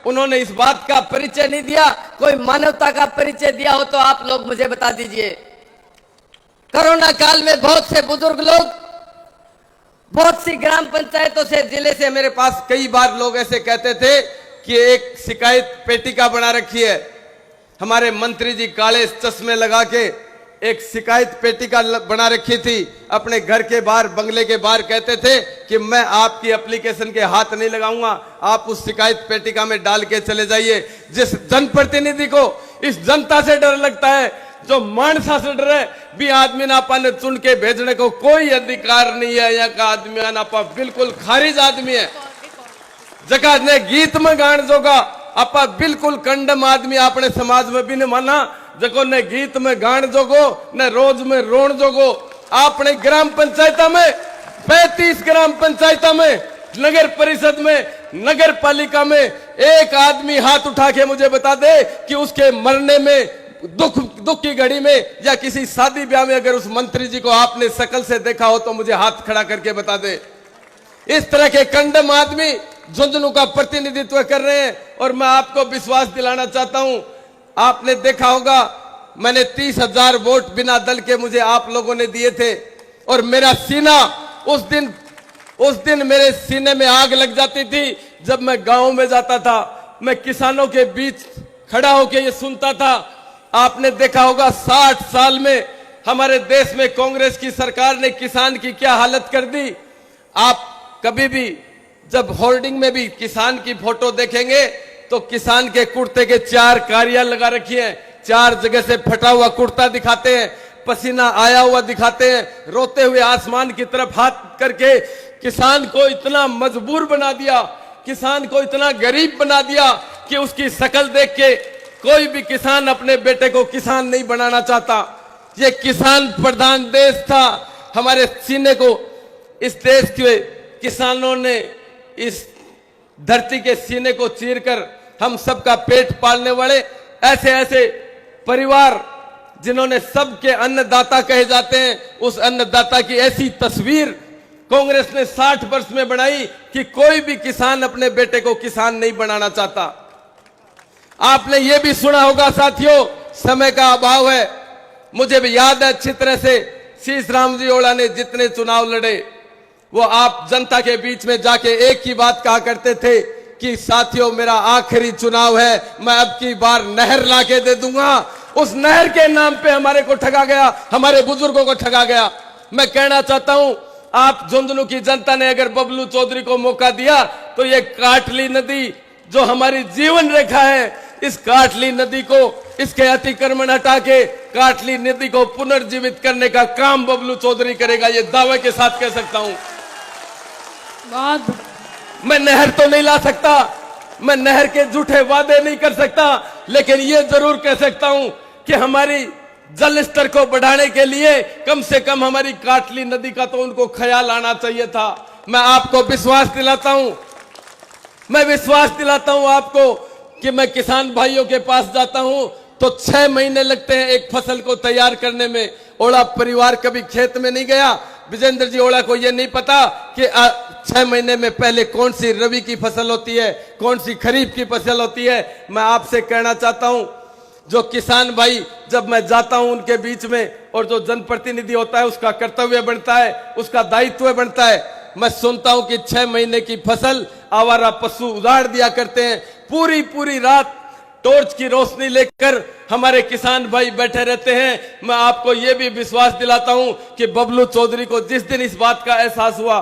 उन्होंने इस बात का परिचय नहीं दिया। कोई मानवता का परिचय दिया हो तो आप लोग मुझे बता दीजिए। कोरोना काल में बहुत से बुजुर्ग लोग, बहुत सी ग्राम पंचायतों से, जिले से मेरे पास कई बार लोग ऐसे कहते थे कि एक शिकायत पेटिका बना रखी है। हमारे मंत्री जी काले चश्मे लगा के एक शिकायत पेटिका बना रखी थी अपने घर के बाहर, बंगले के बाहर। कहते थे कि मैं आपकी एप्लीकेशन के हाथ नहीं लगाऊंगा, आप उस शिकायत पेटिका में डाल के चले जाइए। जिस जनप्रतिनिधि को इस जनता से डर लगता है, जो मानसा से डर है, भी आदमी नापा ने चुन के भेजने को कोई अधिकार नहीं है। यहाँ का आदमी नापा बिल्कुल खारिज आदमी है। जगह ने गीत में गान जोगा आपा बिल्कुल कंडम आदमी अपने समाज में भी नहीं माना। जको ने गीत में गान जोगो ने रोज में रोन जोगो। आपने ग्राम पंचायत में 35 ग्राम पंचायत में, नगर परिषद में, नगर पालिका में एक आदमी हाथ उठा के मुझे बता दे कि उसके मरने में, दुख की घड़ी में या किसी शादी ब्याह में अगर उस मंत्री जी को आपने शकल से देखा हो तो मुझे हाथ खड़ा करके बता दे। इस तरह के कंडम आदमी झुंझुनू का प्रतिनिधित्व कर रहे हैं। और मैं आपको विश्वास दिलाना चाहता हूं, आपने देखा होगा मैंने 30,000 वोट बिना दल के मुझे आप लोगों ने दिए थे। और मेरा सीना उस दिन मेरे सीने में आग लग जाती थी जब मैं गांव में जाता था। मैं किसानों के बीच खड़ा होकर ये सुनता था। आपने देखा होगा 60 साल में हमारे देश में कांग्रेस की सरकार ने किसान की क्या हालत कर दी। आप कभी भी जब होर्डिंग में भी किसान की फोटो देखेंगे तो किसान के कुर्ते के 4 कारियां लगा रखी हैं, 4 जगह से फटा हुआ कुर्ता दिखाते हैं, पसीना आया हुआ दिखाते हैं, रोते हुए आसमान की तरफ हाथ करके। किसान को इतना मजबूर बना दिया, किसान को इतना गरीब बना दिया कि उसकी शक्ल देख के कोई भी किसान अपने बेटे को किसान नहीं बनाना चाहता। ये किसान प्रधान देश था। हमारे सीने को, इस देश के किसानों ने इस धरती के सीने को चीरकर हम सबका पेट पालने वाले ऐसे ऐसे परिवार जिन्होंने सबके अन्नदाता कहे जाते हैं, उस अन्नदाता की ऐसी तस्वीर कांग्रेस ने 60 वर्ष में बनाई कि कोई भी किसान अपने बेटे को किसान नहीं बनाना चाहता। आपने ये भी सुना होगा साथियों, समय का अभाव है, मुझे भी याद है अच्छी तरह से, शीश राम जी ओला ने जितने चुनाव लड़े वो आप जनता के बीच में जाके एक ही बात कहा करते थे कि साथियों मेरा आखिरी चुनाव है, मैं अब की बार नहर लाके दे दूंगा। उस नहर के नाम पे हमारे को ठगा गया, हमारे बुजुर्गों को ठगा गया। मैं कहना चाहता हूं, आप झुंझुनू की जनता ने अगर बबलू चौधरी को मौका दिया तो ये काटली नदी जो हमारी जीवन रेखा है, इस काटली नदी को, इसके अतिक्रमण हटा के काटली नदी को पुनर्जीवित करने का काम बबलू चौधरी करेगा, ये दावे के साथ कह सकता हूं। मैं नहर तो नहीं ला सकता, मैं नहर के झूठे वादे नहीं कर सकता, लेकिन ये जरूर कह सकता हूं कि हमारी जल स्तर को बढ़ाने के लिए कम से कम हमारी काटली नदी का तो उनको ख्याल आना चाहिए था। मैं आपको विश्वास दिलाता हूं, मैं विश्वास दिलाता हूं आपको कि मैं किसान भाइयों के पास जाता हूं तो 6 महीने लगते हैं एक फसल को तैयार करने में। ओला परिवार कभी खेत में नहीं गया, विजेंद्र जी ओला को यह नहीं पता कि 6 महीने में पहले कौन सी रबी की फसल होती है, कौन सी खरीफ की फसल होती है। मैं आपसे कहना चाहता हूं, जो किसान भाई, जब मैं जाता हूं उनके बीच में, और जो जनप्रतिनिधि होता है उसका कर्तव्य बनता है, उसका दायित्व बनता है। मैं सुनता हूं कि 6 महीने की फसल आवारा पशु उजाड़ दिया करते हैं, पूरी रात टॉर्च की रोशनी लेकर हमारे किसान भाई बैठे रहते हैं। मैं आपको यह भी विश्वास दिलाता हूं कि बबलू चौधरी को जिस दिन इस बात का एहसास हुआ,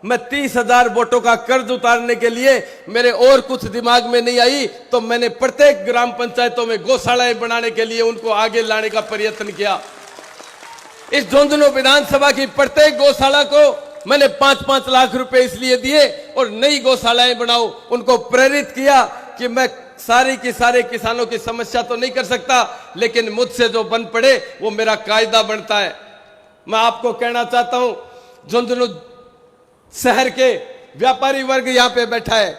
मैं 30,000 वोटों का कर्ज उतारने के लिए मेरे और कुछ दिमाग में नहीं आई तो मैंने प्रत्येक ग्राम पंचायतों में गौशालाएं बनाने के लिए उनको आगे लाने का प्रयत्न किया। इस झुंझुनू विधानसभा की प्रत्येक गौशाला को मैंने 5-5 लाख रुपए इसलिए दिए और नई गौशालाएं बनाओ, उनको प्रेरित किया कि मैं सारी की सारे किसानों की समस्या तो नहीं कर सकता, लेकिन मुझसे जो बन पड़े वो मेरा कायदा बनता है। मैं आपको कहना चाहता हूं, झुंझुनू शहर के व्यापारी वर्ग यहां पे बैठा है,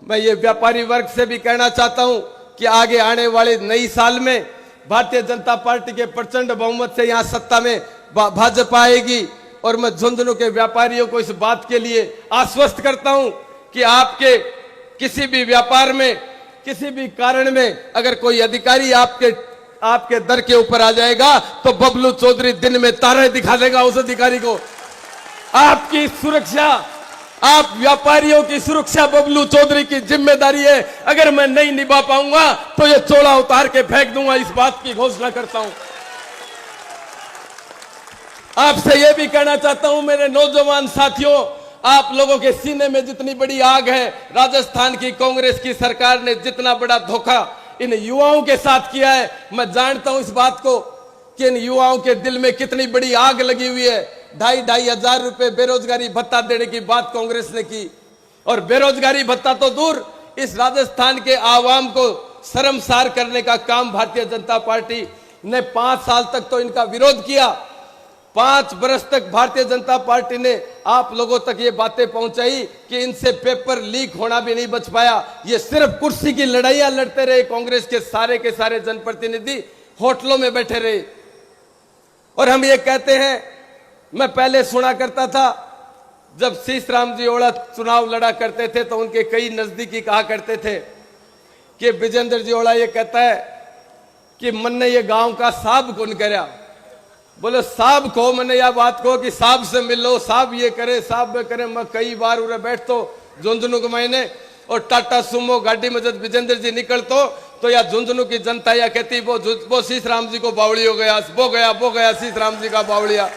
मैं ये व्यापारी वर्ग से भी कहना चाहता हूं कि आगे आने वाले नई साल में भारतीय जनता पार्टी के प्रचंड बहुमत से यहां सत्ता में भाजपा आएगी। और मैं झुंझुनू के व्यापारियों को इस बात के लिए आश्वस्त करता हूं कि आपके किसी भी व्यापार में, किसी भी कारण में अगर कोई अधिकारी आपके दर के ऊपर आ जाएगा तो बबलू चौधरी दिन में तारे दिखा देगा उस अधिकारी को। आपकी सुरक्षा, आप व्यापारियों की सुरक्षा बबलू चौधरी की जिम्मेदारी है। अगर मैं नहीं निभा पाऊंगा तो ये चोला उतार के फेंक दूंगा, इस बात की घोषणा करता हूं। आपसे यह भी कहना चाहता हूं मेरे नौजवान साथियों, आप लोगों के सीने में जितनी बड़ी आग है, राजस्थान की कांग्रेस की सरकार ने जितना बड़ा धोखा इन युवाओं के साथ किया है, मैं जानता हूं इस बात को कि इन युवाओं के दिल में कितनी बड़ी आग लगी हुई है। 2,500 रुपए बेरोजगारी भत्ता देने की बात कांग्रेस ने की, और बेरोजगारी भत्ता तो दूर, इस राजस्थान के आवाम को शर्मसार करने का काम भारतीय जनता पार्टी ने 5 साल तक तो इनका विरोध किया। 5 बरस तक भारतीय जनता पार्टी ने आप लोगों तक ये बातें पहुंचाई कि इनसे पेपर लीक होना भी नहीं बच पाया। ये सिर्फ कुर्सी की लड़ाइयां लड़ते रहे। कांग्रेस के सारे जनप्रतिनिधि होटलों में बैठे रहे। और हम ये कहते हैं, मैं पहले सुना करता था जब शीश राम जी ओड़ा चुनाव लड़ा करते थे तो उनके कई नजदीकी कहा करते थे कि विजेंद्र जी ओड़ा ये कहता है कि मन ने ये गांव का साहब कौन करया। बोले साहब को मैंने यह बात को कि साहब से मिलो, साहब ये करे, साहब ये करे। मैं कई बार उरे बैठ तो झुंझुनू के महीने और टाटा सुमो गाड़ी में जब विजेंद्र जी निकलतो तो या झुंझुनू की जनता या कहती वो शीश राम जी को बावड़ी हो गया, वो गया शीश राम जी का बावड़िया।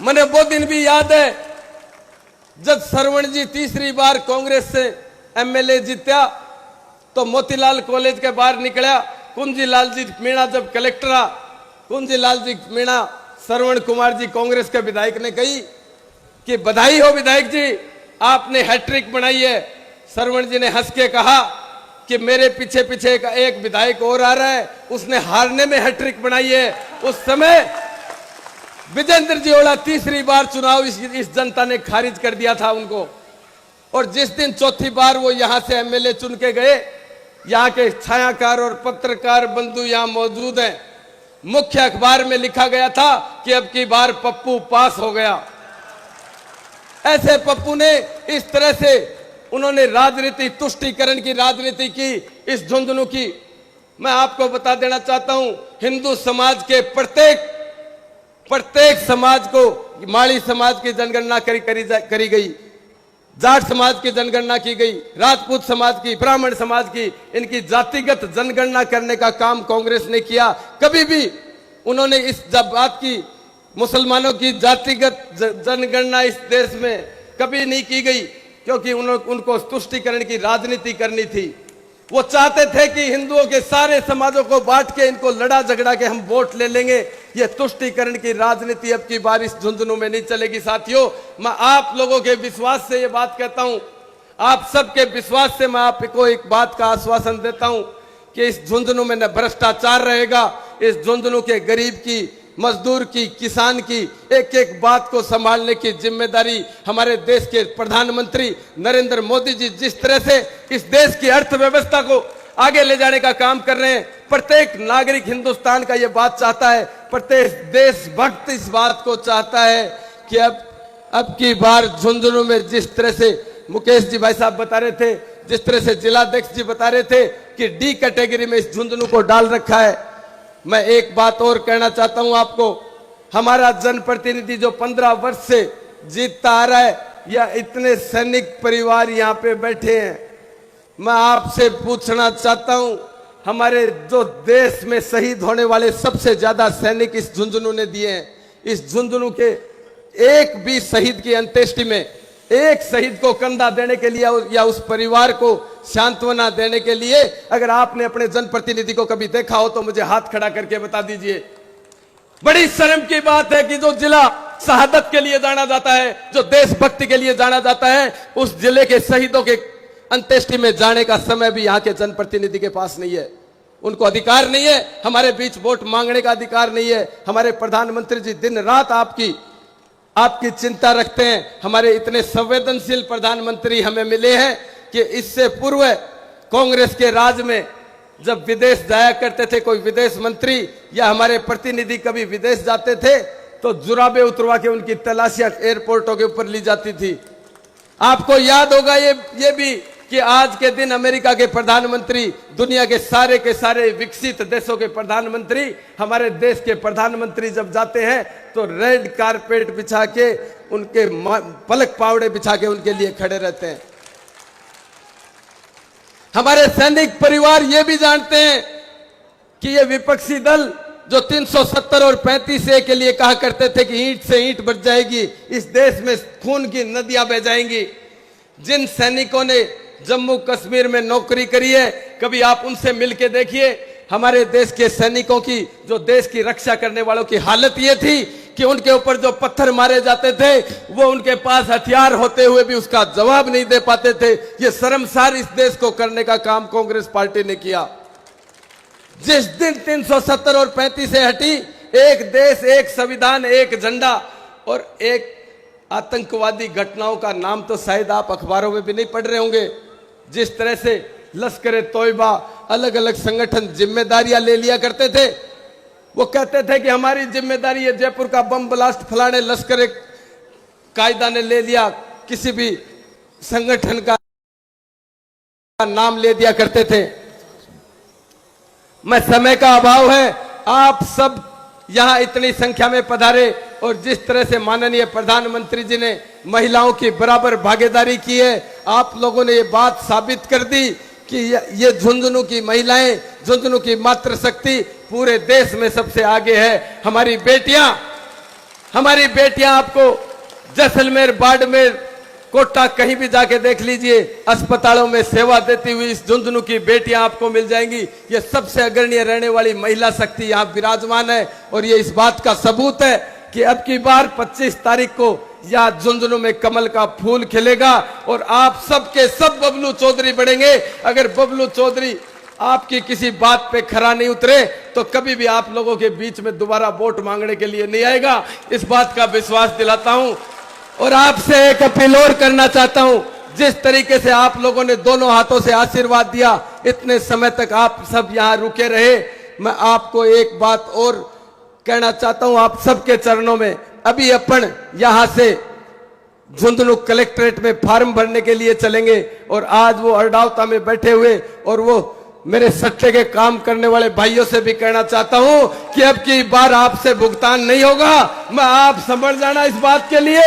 मैंने वो दिन भी याद है जब सरवण जी तीसरी बार कांग्रेस से एमएलए जीत्या तो मोतीलाल कॉलेज के बाहर निकला। कुंजीलाल जी मीणा जब कलेक्टर आ, कुंजीलाल जी मीणा सरवण कुमार जी कांग्रेस के विधायक ने कही कि बधाई हो विधायक जी, आपने हैट्रिक बनाई है। सरवण जी ने हंस के कहा कि मेरे पीछे पीछे एक विधायक और आ रहा है, उसने हारने में हैट्रिक बनाई है। उस समय विजेंद्र जी ओड़ा तीसरी बार चुनाव इस जनता ने खारिज कर दिया था उनको। और जिस दिन चौथी बार वो यहां से एमएलए चुन के गए, यहाँ के छायाकार और पत्रकार बंधु यहां मौजूद हैं, मुख्य अखबार में लिखा गया था कि अब की बार पप्पू पास हो गया। ऐसे पप्पू ने इस तरह से उन्होंने राजनीति, तुष्टीकरण की राजनीति की इस झुंझुनू की। मैं आपको बता देना चाहता हूं, हिंदू समाज के प्रत्येक समाज को, माली समाज की जनगणना करी गई, जाट समाज की जनगणना की गई, राजपूत समाज की, ब्राह्मण समाज की, इनकी जातिगत जनगणना करने का काम कांग्रेस ने किया। कभी भी उन्होंने इस बात की, मुसलमानों की जातिगत जनगणना इस देश में कभी नहीं की गई, क्योंकि उनको तुष्टीकरण की राजनीति करनी थी। वो चाहते थे कि हिंदुओं के सारे समाजों को बांट के इनको लड़ा झगड़ा के हम वोट ले लेंगे। ये तुष्टीकरण की राजनीति अब की बार इस झुंझुनू में नहीं चलेगी। साथियों, मैं आप लोगों के विश्वास से ये बात कहता हूं, आप सबके विश्वास से मैं आपको एक बात का आश्वासन देता हूं कि इस झुंझुनू में न भ्रष्टाचार रहेगा। इस झुंझुनू के गरीब की, मजदूर की, किसान की एक एक बात को संभालने की जिम्मेदारी हमारे देश के प्रधानमंत्री नरेंद्र मोदी जी जिस तरह से इस देश की अर्थव्यवस्था को आगे ले जाने का काम कर रहे हैं, प्रत्येक नागरिक हिंदुस्तान का ये बात चाहता है, प्रत्येक देशभक्त इस बात को चाहता है कि अब की बार झुंझुनू में जिस तरह से मुकेश जी भाई साहब बता रहे थे, जिस तरह से जिलाध्यक्ष जी बता रहे थे कि डी कैटेगरी में इस झुंझुनू को डाल रखा है। मैं एक बात और कहना चाहता हूं आपको, हमारा जनप्रतिनिधि जो 15 वर्ष से जीतता आ रहा है, या इतने सैनिक परिवार यहाँ पे बैठे हैं, मैं आपसे पूछना चाहता हूं, हमारे जो देश में शहीद होने वाले सबसे ज्यादा सैनिक इस झुंझुनू ने दिए हैं। इस झुंझुनू के एक भी शहीद की अंत्येष्टि में, एक शहीद को कंधा देने के लिए या उस परिवार को सांत्वना देने के लिए अगर आपने अपने जनप्रतिनिधि को कभी देखा हो तो मुझे हाथ खड़ा करके बता दीजिए। बड़ी शर्म की बात है कि जो जिला शहादत के लिए जाना जाता है, जो देशभक्ति के लिए जाना जाता है, उस जिले के शहीदों के अंत्येष्टि में जाने का समय भी यहाँ के जनप्रतिनिधि के पास नहीं है। उनको अधिकार नहीं है, हमारे बीच वोट मांगने का अधिकार नहीं है। हमारे प्रधानमंत्री जी दिन रात आपकी चिंता रखते हैं। हमारे इतने संवेदनशील प्रधानमंत्री हमें मिले हैं कि इससे पूर्व कांग्रेस के राज में जब विदेश जाया करते थे कोई विदेश मंत्री या हमारे प्रतिनिधि कभी विदेश जाते थे तो जुराबे उतरवा के उनकी तलाशियां एयरपोर्टों के ऊपर ली जाती थी। आपको याद होगा ये भी कि आज के दिन अमेरिका के प्रधानमंत्री, दुनिया के सारे विकसित देशों के प्रधानमंत्री, हमारे देश के प्रधानमंत्री जब जाते हैं तो रेड कारपेट बिछा के, उनके पलक पावड़े बिछा के उनके लिए खड़े रहते हैं। हमारे सैनिक परिवार ये भी जानते हैं कि ये विपक्षी दल जो 370 और 35A के लिए कहा करते थे कि ईंट से ईंट बच जाएगी, इस देश में खून की नदियां बह जाएंगी। जिन सैनिकों ने जम्मू कश्मीर में नौकरी करी है, कभी आप उनसे मिलके देखिए। हमारे देश के सैनिकों की, जो देश की रक्षा करने वालों की हालत ये थी कि उनके ऊपर जो पत्थर मारे जाते थे वो उनके पास हथियार होते हुए भी उसका जवाब नहीं दे पाते थे। ये शर्मसार इस देश को करने का काम कांग्रेस पार्टी ने किया। जिस दिन 370 और 35A हटी, एक देश, एक संविधान, एक झंडा और एक आतंकवादी घटनाओं का नाम तो शायद आप अखबारों में भी नहीं पढ़ रहे होंगे। जिस तरह से लश्कर तोयबा, अलग अलग संगठन जिम्मेदारियां ले लिया करते थे, वो कहते थे कि हमारी जिम्मेदारी है, जयपुर का बम ब्लास्ट फलाने लश्कर कायदा ने ले लिया, किसी भी संगठन का नाम ले दिया करते थे। मैं समय का अभाव है, आप सब यहां इतनी संख्या में पधारे और जिस तरह से माननीय प्रधानमंत्री जी ने महिलाओं की बराबर भागीदारी की है, आप लोगों ने ये बात साबित कर दी कि ये झुंझुनू की महिलाएं, झुंझुनू की मातृशक्ति पूरे देश में सबसे आगे है। हमारी बेटियां आपको जैसलमेर, बाड़मेर, कोटा कहीं भी जाके देख लीजिए, अस्पतालों में सेवा देती हुई इस झुंझुनू की बेटियां आपको मिल जाएंगी। ये सबसे अग्रणीय रहने वाली महिला शक्ति यहाँ विराजमान है और ये इस बात का सबूत है कि अब की बार 25 तारीख को यहाँ झुंझुनू में कमल का फूल खिलेगा और आप सब के सब बबलू चौधरी बढ़ेंगे। अगर बबलू चौधरी आपकी किसी बात पे खरा नहीं उतरे तो कभी भी आप लोगों के बीच में दोबारा वोट मांगने के लिए नहीं आएगा, इस बात का विश्वास दिलाता हूं। और आपसे एक अपील और करना चाहता हूं, जिस तरीके से आप लोगों ने दोनों हाथों से आशीर्वाद दिया, इतने समय तक आप सब यहां रुके रहे, मैं आपको एक बात और कहना चाहता हूं आप सबके चरणों में। अभी अपन यहां से झुंझुनू कलेक्ट्रेट में फॉर्म भरने के लिए चलेंगे और आज वो अरडावता में बैठे हुए और वो मेरे सट्टे के काम करने वाले भाइयों से भी कहना चाहता हूं कि अब की बार आपसे भुगतान नहीं होगा। मैं आप समझ जाना इस बात के लिए,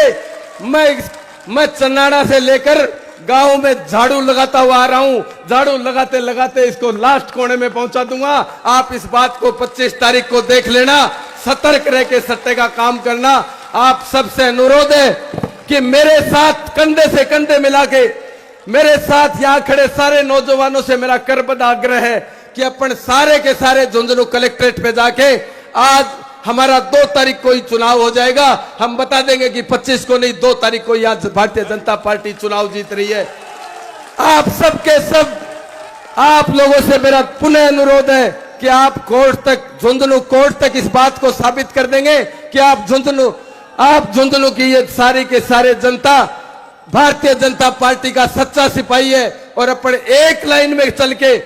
मैं चन्नाड़ा से लेकर गांव में झाड़ू लगाता हुआ आ रहा हूं, झाड़ू लगाते लगाते इसको लास्ट कोने में पहुंचा दूंगा। आप इस बात को 25 तारीख को देख लेना, सतर्क रह के सट्टे का काम करना। आप सबसे अनुरोध है कि मेरे साथ कंधे से कंधे मिला के, मेरे साथ यहां खड़े सारे नौजवानों से मेरा करबद्ध आग्रह है कि अपन सारे के सारे झुंझुनू कलेक्ट्रेट पे जाके, आज हमारा 2 तारीख को ही चुनाव हो जाएगा, हम बता देंगे कि 25 को नहीं 2 तारीख को यहां भारतीय जनता पार्टी चुनाव जीत रही है। आप सबके सब आप लोगों से मेरा पुनः अनुरोध है कि आप कोर्ट तक, झुंझुनू कोर्ट तक इस बात को साबित कर देंगे कि आप झुंझुनू की ये सारी के सारे जनता भारतीय जनता पार्टी का सच्चा सिपाही है और अपन एक लाइन में चल के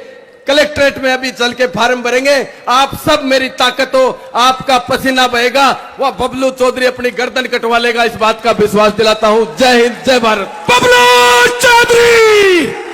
कलेक्ट्रेट में अभी चल के फॉर्म भरेंगे। आप सब मेरी ताकत हो, आपका पसीना बहेगा, वह बबलू चौधरी अपनी गर्दन कटवा लेगा, इस बात का विश्वास दिलाता हूं। जय हिंद, जय भारत। बबलू चौधरी।